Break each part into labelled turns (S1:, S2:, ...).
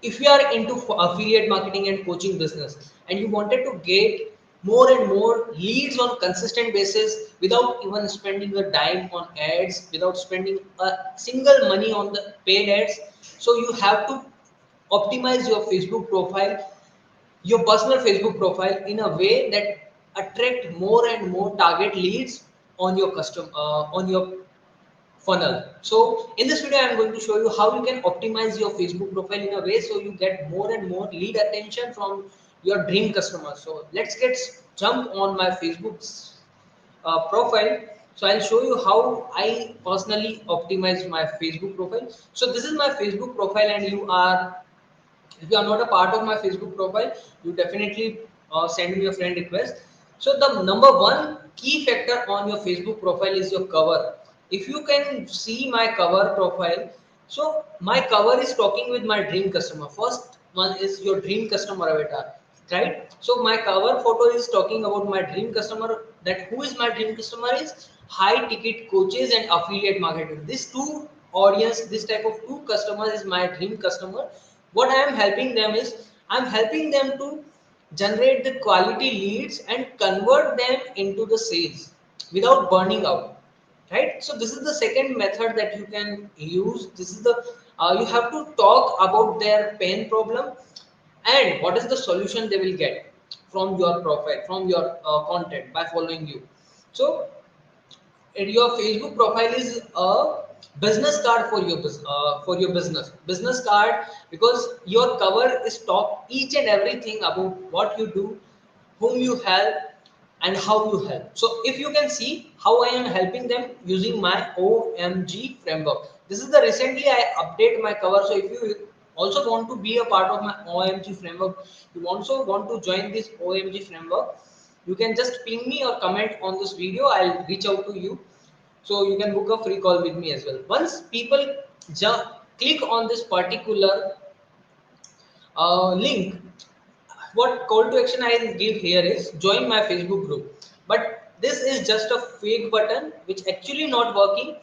S1: if you are into affiliate marketing and coaching business and you wanted to get more and more leads on consistent basis without even spending a dime on ads, without spending a single money on the paid ads, so you have to optimize your Facebook profile, your personal Facebook profile, in a way that attract more and more target leads on your on your funnel. So in this video, I'm going to show you how you can optimize your Facebook profile in a way so you get more and more lead attention from your dream customers. So let's get jump on my Facebook profile. So I'll show you how I personally optimize my Facebook profile. So this is my Facebook profile, and if you are not a part of my Facebook profile, you definitely send me a friend request. So the number one key factor on your Facebook profile is your cover. If you can see my cover profile, so my cover is talking with my dream customer. First one is your dream customer avatar, right? So my cover photo is talking about my dream customer. That who is my dream customer is high ticket coaches and affiliate marketers. These two audience, this type of two customers is my dream customer. What I am helping them is, I'm helping them to generate the quality leads and convert them into the sales without burning out, right? So this is the second method that you can use. This is the you have to talk about their pain problem and what is the solution they will get from your profile, from your content by following you. So and your Facebook profile is a business card for your for your business card, because your cover is talk each and everything about what you do, whom you help, and how you help. So if you can see how I am helping them using my OMG framework. This is the recently I update my cover. So if you also want to be a part of my OMG framework, you also want to join this OMG framework, you can just ping me or comment on this video. I'll reach out to you, so you can book a free call with me as well. Once people click on this particular link, what call to action I give here is join my Facebook group. But this is just a fake button which actually not working.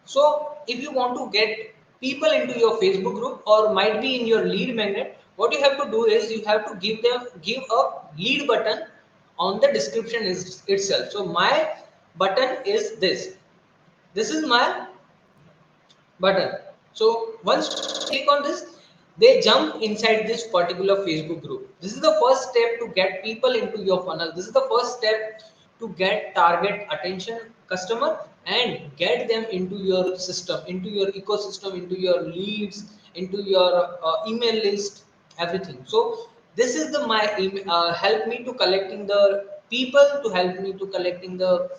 S1: So if you want to get people into your Facebook group or might be in your lead magnet, what you have to do is you have to give a lead button on the description itself. So my button is this. This is my button. So once they click on this, they jump inside this particular Facebook group. This is the first step to get people into your funnel. This is the first step to get target attention customer and get them into your system, into your ecosystem, into your leads, into your email list, everything. So this is the my help me to collecting the people, to help me to collecting the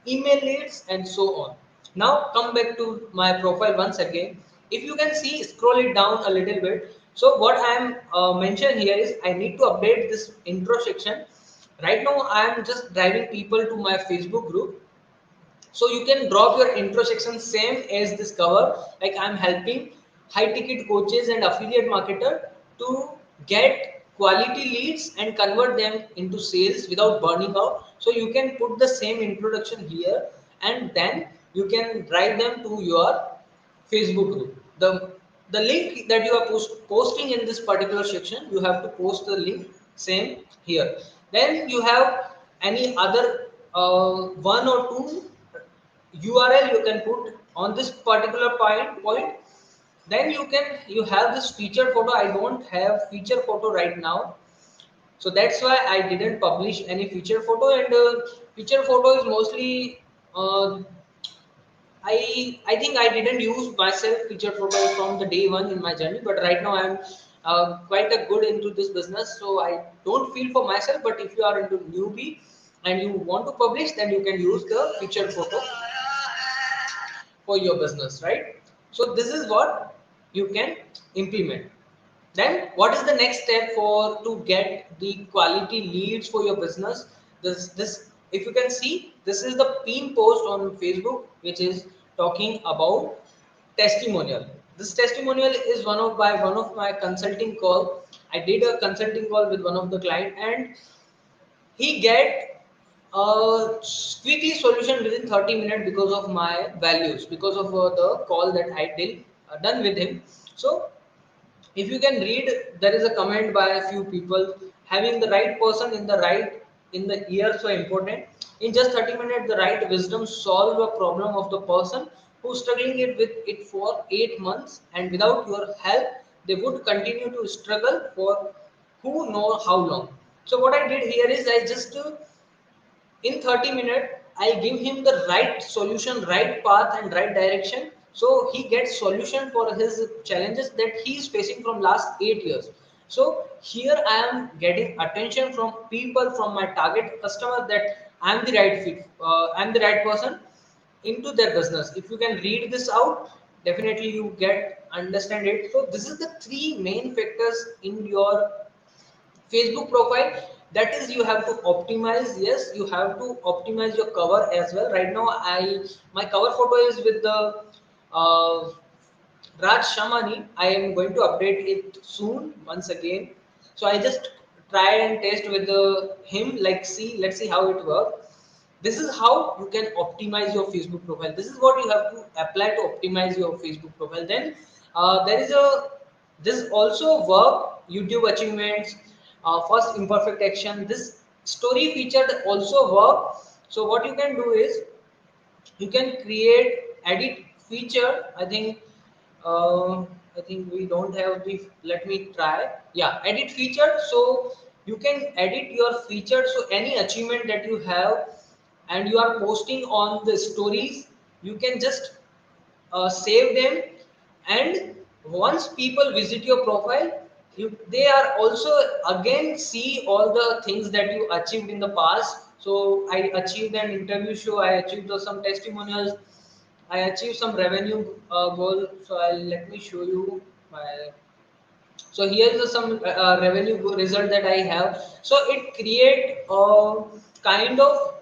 S1: email leads, and so on. Now come back to my profile once again. If you can see, scroll it down a little bit. So what I am mentioned here is I need to update this intro section. Right now I am just driving people to my Facebook group. So you can drop your intro section same as this cover. Like I'm helping high ticket coaches and affiliate marketer to get quality leads and convert them into sales without burning out. So you can put the same introduction here, and then you can drive them to your Facebook group. The link that you are posting in this particular section, you have to post the link same here. Then you have any other one or two URL you can put on this particular point. Then you have this feature photo. I don't have feature photo right now, so that's why I didn't publish any feature photo. And feature photo is mostly uh, I think I didn't use myself feature photo from the day one in my journey, but right now I'm quite a good into this business, so I don't feel for myself. But if you are into newbie and you want to publish, then you can use the feature photo for your business, right? So this is what you can implement. Then what is the next step for to get the quality leads for your business? This if you can see, this is the pin post on Facebook which is talking about testimonial. This testimonial is one of my consulting call. I did a consulting call with one of the client, and he get a quickly solution within 30 minutes because of my values, because of the call that I did done with him. So If you can read, there is a comment by a few people, having the right person in the right in the ear so important. In just 30 minutes the right wisdom solve a problem of the person who's struggling it with it for 8 months, and without your help they would continue to struggle for who know how long. So what I did here is I just in 30 minutes I'll give him the right solution, right path and right direction, so he gets solution for his challenges that he is facing from last 8 years. So here I am getting attention from people, from my target customer, that I'm the right fit, I'm the right person into their business. If you can read this out, definitely you get understand it. So this is the three main factors in your Facebook profile. That is, you have to optimize. Yes, you have to optimize your cover as well. Right now I my cover photo is with the uh, Raj Shamani. I am going to update it soon once again. So I just try and test with him, like, see, let's see how it works. This is how you can optimize your Facebook profile. This is what you have to apply to optimize your Facebook profile. Then there is a this also work YouTube achievements, first imperfect action. This story feature also work. So what you can do is you can create edit feature. uh, I think we don't have the, let me try. Yeah, edit feature. So you can edit your feature, so any achievement that you have and you are posting on the stories, you can just save them. And once people visit your profile, they are also again see all the things that you achieved in the past. So I achieved an interview show, I achieved some testimonials, I achieved some revenue goal. So let me show you my, so here is some revenue result that I have. So it create kind of,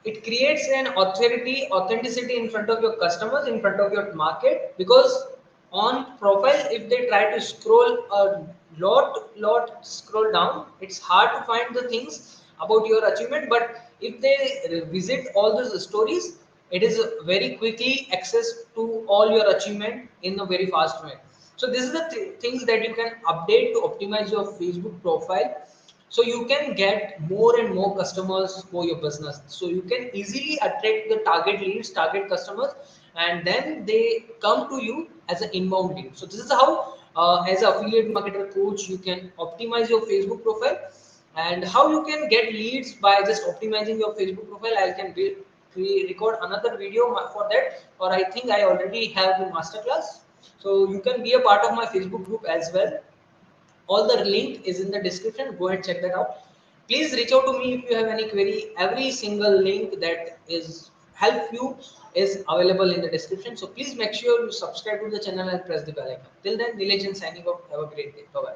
S1: it creates an authenticity in front of your customers, in front of your market. Because on profile, if they try to scroll a lot scroll down, it's hard to find the things about your achievement. But if they visit all those stories, it is very quickly access to all your achievement in a very fast way. So this is the things that you can update to optimize your Facebook profile, so you can get more and more customers for your business. So you can easily attract the target leads, target customers, and then they come to you as an inbound lead. So this is how as an affiliate marketer coach you can optimize your Facebook profile. And how you can get leads by just optimizing your Facebook profile, I can record another video for that, or I think I already have the masterclass. So you can be a part of my Facebook group as well. All the link is in the description. Go and check that out. Please reach out to me if you have any query. Every single link that is help you is available in the description. So please make sure you subscribe to the channel and press the bell icon. Till then, Nilesh signing off. Have a great day. Bye bye.